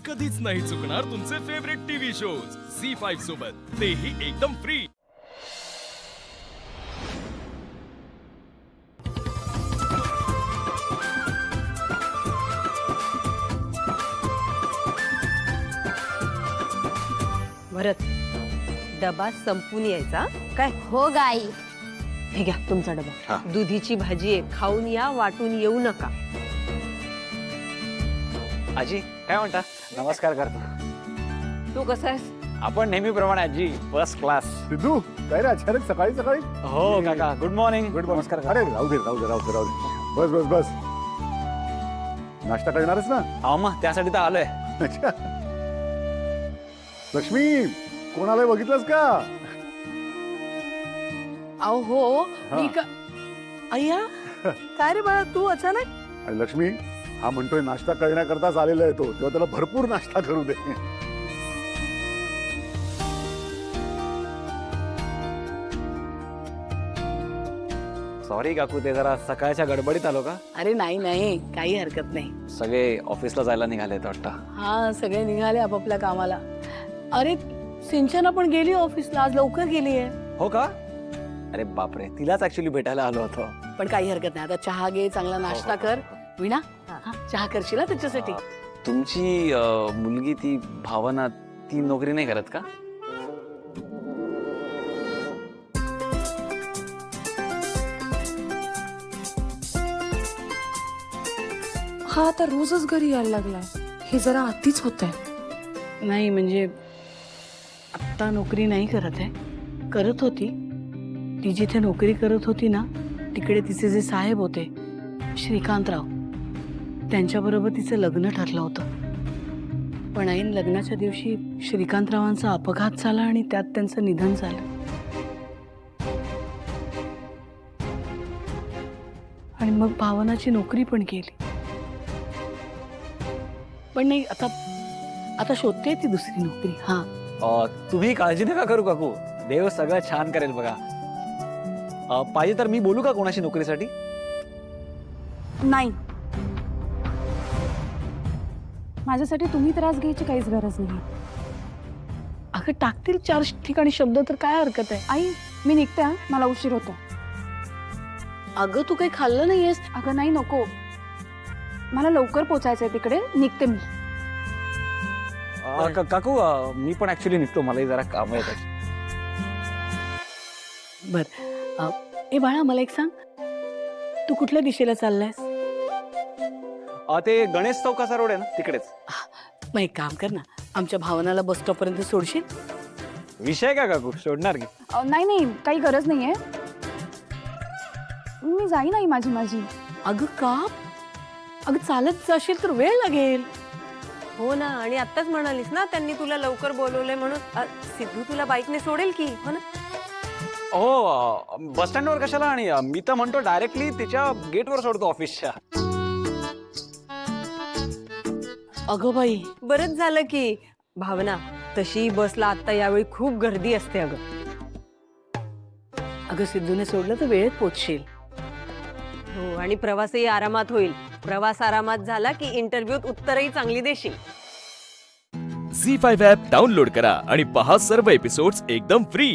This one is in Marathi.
कधीच नाही चुकणार तुमचे फेवरेट टीव्ही शोज झी5 सोबत, तेही एकदम फ्री. भरत, डबा संपून यायचा काय? हो गाई. हे घ्या तुमचा डबा. दुधीची भाजी आहे, खाऊन या, वाटून येऊ नका. आजी काय म्हणता? नमस्कार करतो. तू कसा आहेस? आपण नेहमीप्रमाणे आजी फर्स्ट क्लास. सिद्धू काय रे अचानक सकाळी सकाळी? हो काका, गुड मॉर्निंग. गुड नमस्कार. अरे राहू दे राहू दे राहू दे राहू दे. बस बस बस. नाश्ता करणारच ना? हा मग त्यासाठी तर आलोय. अच्छा. लक्ष्मी कोणाला बघितलंस का? अहो हो हा. मी का अय्या काय रे बाळा तू अचानक? आणि लक्ष्मी हा म्हणतोय नाश्ता करण्याकरताच आलेला आहे तो, तेव्हा त्याला भरपूर नाश्ता करू दे. सॉरी काकू, ते जरा सकाळच्या गडबडीत आलो का? अरे नाही नाही काही हरकत नाही. सगळे ऑफिसला जायला निघालेत वाटतं. हा सगळे निघाले आपापल्या कामाला. अरे सिंचना पण गेली ऑफिसला, आज लवकर गेली आहे. हो का? अरे बापरे, तिलाच ऍक्च्युली भेटायला आलो होतो. पण काही हरकत नाही, आता चहा घे, चांगला नाश्ता कर. विना हा, चहा करशील ना त्याच्यासाठी? तुमची मुलगी ती भावना, ती नोकरी नाही करत का? हा आता रोजच घरी यायला लागलाय, हे जरा अतिच होतंय. नाही म्हणजे आत्ता नोकरी नाही करत आहे, करत होती. ती जिथे नोकरी करत होती ना तिकडे तिचे जे साहेब होते श्रीकांतराव, त्यांच्याबरोबर तिचं लग्न ठरलं होतं. पण ऐन लग्नाच्या दिवशी श्रीकांतरावांचा अपघात झाला आणि त्यात त्यांचं निधन झालं. आणि मग भावनाची नोकरी पण गेली. पण नाही, आता आता शोधते ती दुसरी नोकरी. हा तुम्ही काळजी नका करू काकू, देव सगळं छान करेल बघा. पाहिजे तर मी बोलू का कोणाशी नोकरीसाठी? नाही, माझ्यासाठी तुम्ही त्रास घ्यायची काहीच गरज नाही. अगं टाकतील 4 ठिकाणी शब्द तर काय हरकत आहे. आई मी निघते हा, मला उशीर होतो. अगं तू काही खाल्लं नाहीयेस? अगं नाही नको, मला लवकर पोचायचंय तिकडे, निघते मी. काकू मी पण ऍक्च्युली निघतो, मलाही जरा काम येतात. बर ए बाळा, मला एक सांग, तू कुठल्या दिशेला चाललायस? ते गणेश चौकाचा रोड आहे ना, तिकडेच. मग एक काम कर ना, आमच्या भावनाला बस स्टॉप पर्यंत सोडशील? विषय का काकू, सोडणार की? नाही नाही काही गरज नाहीये, मी जाईन आई माझी. अगं का? अगं चालत जाशील तर वेळ लागेल. हो ना, आणि आत्ताच म्हणालीस ना त्यांनी तुला लवकर बोलवलंय म्हणून. सिद्धू तुला बाईकने सोडेल की? हो ना. हो, बस स्टँडवर कशाला? आणि मी तर म्हणतो डायरेक्टली तिच्या गेटवर सोडतो ऑफिसच्या. अगं बाई, बरंच झालं की. भावना, तशी बसला आता यावेळी खूप गर्दी असते अगं. अगं सिद्धूने सोडलं तर वेळेत पोचशील. हो, आणि प्रवासही आरामात होईल. प्रवास आरामात झाला की इंटरव्ह्यूत उत्तरही चांगली देशील. झी5 ॲप डाउनलोड करा आणि पहा सर्व एपिसोड्स एकदम फ्री.